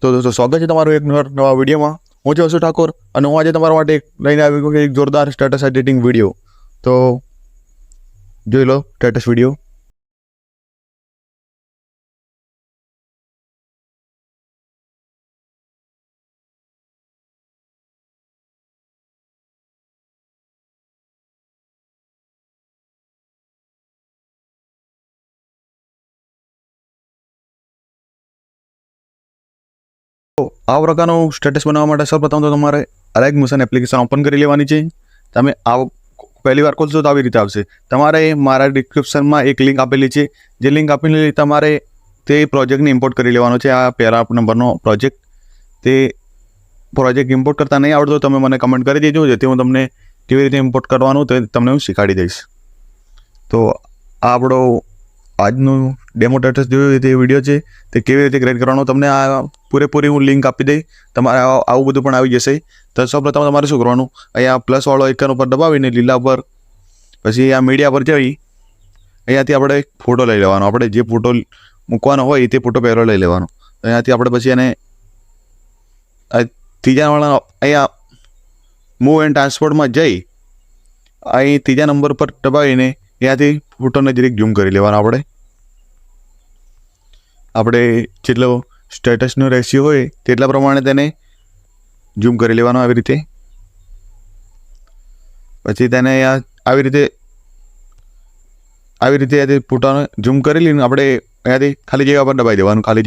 તો દોસ્તો સ્વાગત છે તમારું એક નવા વિડીયોમાં. હું છું અશુ ઠાકોર અને હું આજે તમારા માટે લઈને આવ્યો એક જોરદાર સ્ટેટસ એડિટિંગ વિડીયો. તો જોઈ લો સ્ટેટસ વિડીયો. આ પ્રકારનું સ્ટેટસ બનાવવા માટે સૌપ્રથમ તો તમારે અલાઇક મોશન એપ્લિકેશન ઓપન કરી લેવાની છે. તમે આ પહેલી વાર ખોલશો તો આવી રીતે આવશે. તમારે મારા ડિસ્ક્રિપ્શનમાં એક લિંક આપેલી છે, જે લિંક આપેલી તમારે તે પ્રોજેક્ટને ઇમ્પોર્ટ કરી લેવાનો છે. આ પહેલા નંબરનો પ્રોજેક્ટ, તે પ્રોજેક્ટ ઇમ્પોર્ટ કરતા નહીં આવડતો તમે મને કમેન્ટ કરી દેજો, જેથી હું તમને કેવી રીતે ઇમ્પોર્ટ કરવાનું તે તમને હું શીખવાડી દઈશ. તો આ આપણો આજનું ડેમો સ્ટેટસ જોયું તે વિડીયો છે, તે કેવી રીતે ક્રિએટ કરવાનો તમને આ પૂરેપૂરી હું લિંક આપી દઈ. તમારે આવું બધું પણ આવી જશે. તો સૌપ્રથમ તમારે શું કરવાનું, અહીંયા પ્લસવાળો આઇકન ઉપર દબાવીને લીલા પર, પછી આ મીડિયા પર જઈ અહીંયાથી આપણે ફોટો લઈ લેવાનો. આપણે જે ફોટો મૂકવાનો હોય તે ફોટો પહેલો લઈ લેવાનો. અહીંયાથી આપણે પછી એને ત્રીજાવાળા અહીંયા મૂવ એન્ડ ટ્રાન્સપોર્ટમાં જઈ અહીં ત્રીજા નંબર પર દબાવીને અહીંયાથી ફોટોને જરીક ઝૂમ કરી લેવાનો. આપણે જેટલો સ્ટેટસનો રેશિયો હોય તેટલા પ્રમાણે તેને ઝૂમ કરી લેવાનો આવી રીતે. પછી તેને આવી રીતે ફોટોને ઝૂમ કરી લઈને આપણે અહીંયાથી ખાલી જગ્યા પર દબાવી દેવાનું. ખાલી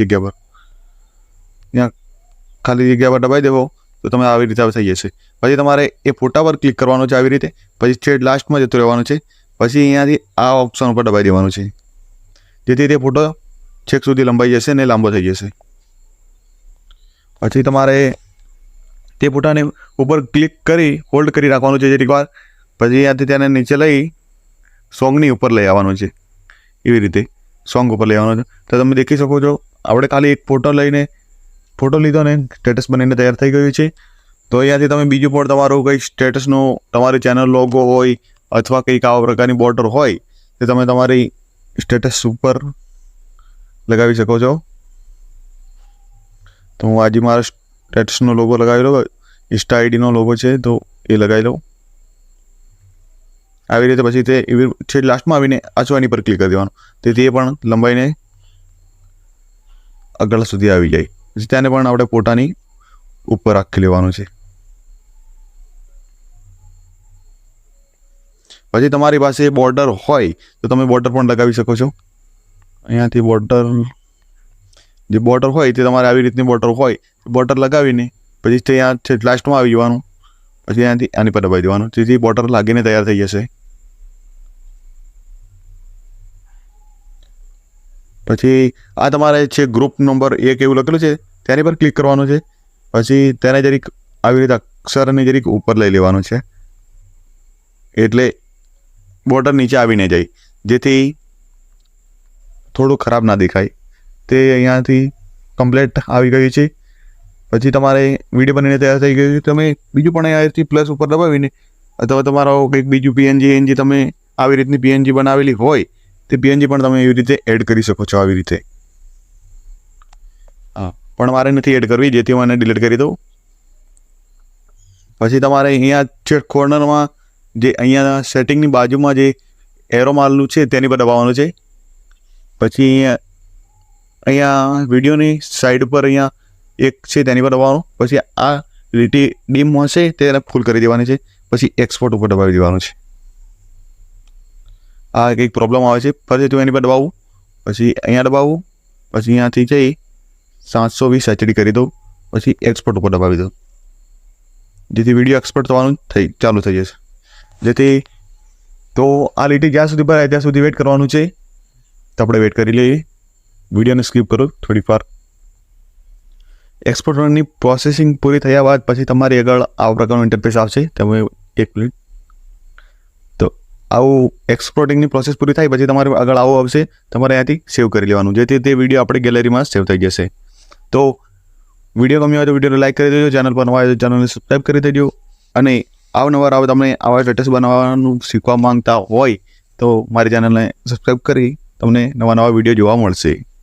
જગ્યા પર દબાવી દેવો તો તમે આવી રીતે થઈ જશે. પછી તમારે એ ફોટા પર ક્લિક કરવાનું છે આવી રીતે. પછી છેડ લાસ્ટમાં જતું રહેવાનું છે. પછી અહીંયાથી આ ઓપ્શન ઉપર દબાવી દેવાનું છે, જેથી તે ફોટો છેક સુધી લંબાઈ જશે અને લાંબો થઈ જશે. પછી તમારે તે ફોટાને ઉપર ક્લિક કરી હોલ્ડ કરી રાખવાનું છે જરીક વાર. પછી અહીંયાથી તેને નીચે લઈ સોંગની ઉપર લઈ આવવાનું છે. એવી રીતે સોંગ ઉપર લઈ આવવાનું છે. તો તમે દેખી શકો છો આપણે ખાલી એક ફોટો લીધો ને સ્ટેટસ બનીને તૈયાર થઈ ગયું છે. તો અહીંયાથી તમે બીજું પણ તમારું કંઈ સ્ટેટસનો તમારી ચેનલ લોગો હોય અથવા કંઈક આવા પ્રકારની બોર્ડર હોય તે તમે તમારી સ્ટેટસ ઉપર લગાવી શકો છો. તો હું આજે મારા સ્ટેટસનો લોગો લગાવી લઉં. ઇન્સ્ટા આઈડીનો લોગો છે તો એ લગાવી લઉં આવી રીતે. પછી તે એવી છેલ્લે લાસ્ટમાં આવીને આચવાની પર ક્લિક કરી દેવાનું, તેથી એ પણ લંબાઈને આગળ સુધી આવી જાય. પછી તેને પણ આપણે ફોટાની ઉપર રાખી લેવાનું છે. પછી તમારી પાસે બોર્ડર હોય તો તમે બોર્ડર પણ લગાવી શકો છો. અહીંયાથી જે બોર્ડર હોય તે તમારે આવી રીતની બોર્ડર લગાવીને પછી તે અહીંયા છે લાસ્ટમાં આવી જવાનું. પછી અહીંયાથી આની પર દબાવી દેવાનું, જેથી બોર્ડર લાગીને તૈયાર થઈ જશે. પછી આ તમારે છે ગ્રુપ નંબર 1 એવું લખેલું છે, તેની પર ક્લિક કરવાનું છે. પછી તેને જરીક આવી રીતે અક્ષરને જરીક ઉપર લઈ લેવાનું છે, એટલે બોર્ડર નીચે આવીને જાય, જેથી થોડું ખરાબ ના દેખાય. તે અહીંયાથી કમ્પ્લીટ આવી ગયું છે. પછી તમારે વિડીયો બનીને તૈયાર થઈ ગયું છે. તમે બીજું પણ અહીંયાથી પ્લસ ઉપર દબાવીને અથવા તમારો કંઈક બીજું પીએનજી તમે આવી રીતની પીએનજી બનાવેલી હોય તે પીએનજી પણ તમે એવી રીતે એડ કરી શકો છો આવી રીતે. પણ મારે નથી એડ કરવી, જેથી હું એને ડિલીટ કરી દઉં. પછી તમારે અહીંયા છેક કોર્નરમાં જે અહીંયા સેટિંગની બાજુમાં જે એરો મારેલું છે તેની પર દબાવવાનું છે. પછી અહીંયા વિડીયોની સાઈડ પર અહીંયા એક છે તેની પર દબાવવાનું. પછી આ લીટી ડીમ હશે તેને ફૂલ કરી દેવાની છે. પછી એક્સપોર્ટ ઉપર દબાવી દેવાનું છે. આ કંઈક પ્રોબ્લેમ આવે છે, ફરીથી એની પર દબાવવું. પછી અહીંયા દબાવવું. પછી અહીંયાથી જઈ 720 HD કરી દઉં. પછી એક્સપોર્ટ ઉપર દબાવી દઉં, જેથી વિડીયો એક્સપોર્ટ થવાનું ચાલુ થઈ જશે. તો આ લીટી જ્યાં સુધી ભરાય ત્યાં સુધી વેઇટ કરવાનું છે. તો આપણે વેઇટ કરી લઈએ. વિડીયોને સ્કીપ કરો થોડીક વાર. એક્સપોર્ટની પ્રોસેસિંગ પૂરી થયા બાદ પછી તમારી આગળ આવા પ્રકારનું ઇન્ટરફેસ આવશે. તમે એક મિનિટ. તો આવું એક્સપોર્ટિંગની પ્રોસેસ પૂરી થાય પછી તમારે આગળ આવું આવશે. તમારે અહીંયાથી સેવ કરી લેવાનું, જેથી તે વિડીયો આપણી ગેલેરીમાં સેવ થઈ જશે. તો વિડીયો ગમ્યો હોય તો વિડીયોને લાઈક કરી દેજો. ચેનલ પર નવા હોય તો ચેનલને સબસ્ક્રાઈબ કરી દેજો. અને અવનવાર તમને આવા સ્ટેટસ બનાવવાનું શીખવા માંગતા હોય તો મારી ચેનલને સબસ્ક્રાઈબ કરી તમને નવા વિડીયો જોવા મળશે.